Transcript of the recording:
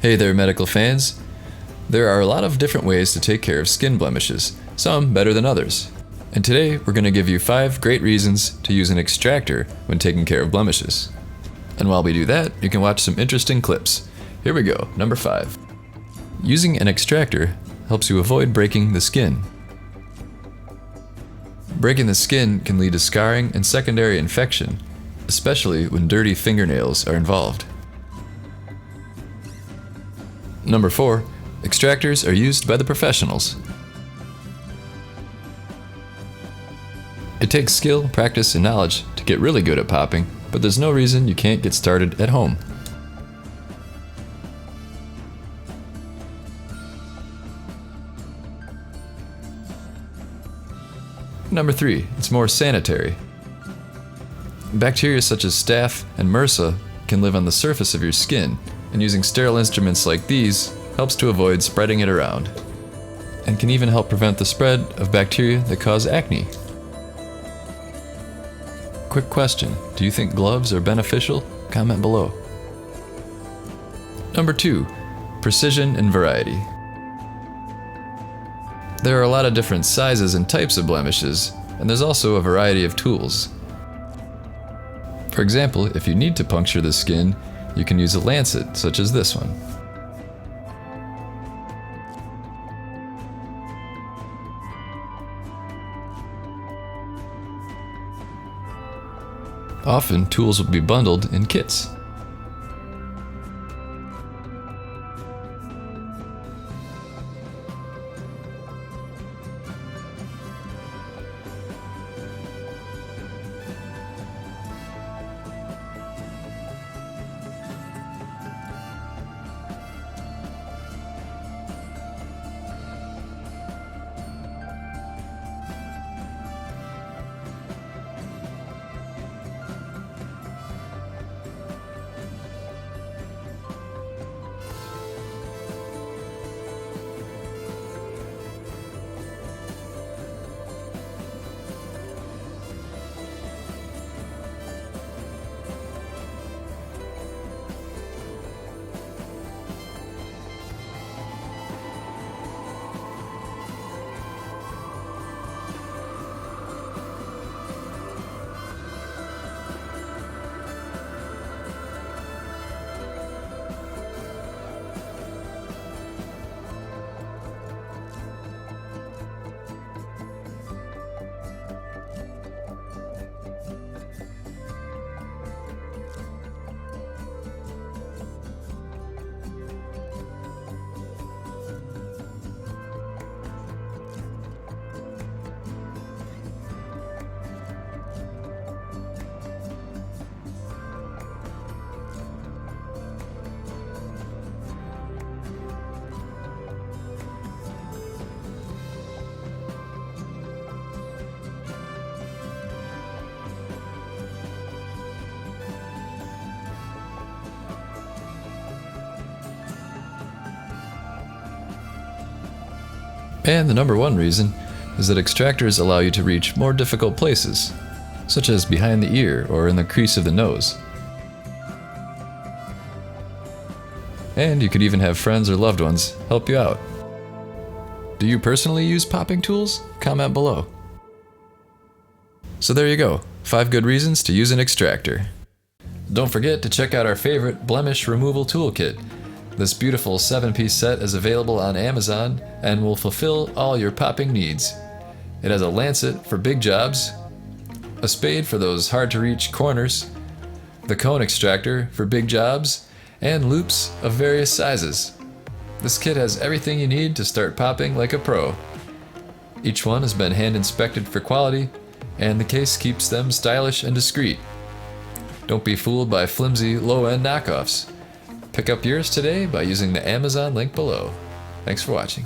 Hey there, medical fans. There are a lot of different ways to take care of skin blemishes, some better than others. And today we're going to give you 5 great reasons to use an extractor when taking care of blemishes. And while we do that, you can watch some interesting clips. Here we go, number 5. Using an extractor helps you avoid breaking the skin. Breaking the skin can lead to scarring and secondary infection, especially when dirty fingernails are involved. Number 4. Extractors are used by the professionals. It takes skill, practice, and knowledge to get really good at popping, but there's no reason you can't get started at home. Number 3. It's more sanitary. Bacteria such as staph and MRSA can live on the surface of your skin, and using sterile instruments like these helps to avoid spreading it around, and can even help prevent the spread of bacteria that cause acne. Quick question, do you think gloves are beneficial? Comment below. Number 2. Precision and variety. There are a lot of different sizes and types of blemishes, and there's also a variety of tools. For example, if you need to puncture the skin, you can use a lancet such as this one. Often, tools will be bundled in kits. And the number 1 reason is that extractors allow you to reach more difficult places, such as behind the ear or in the crease of the nose. And you could even have friends or loved ones help you out. Do you personally use popping tools? Comment below. So there you go, 5 good reasons to use an extractor. Don't forget to check out our favorite blemish removal toolkit. This beautiful 7-piece set is available on Amazon and will fulfill all your popping needs. It has a lancet for big jobs, a spade for those hard-to-reach corners, the cone extractor for big jobs, and loops of various sizes. This kit has everything you need to start popping like a pro. Each one has been hand-inspected for quality, and the case keeps them stylish and discreet. Don't be fooled by flimsy, low-end knockoffs. Pick up yours today by using the Amazon link below. Thanks for watching.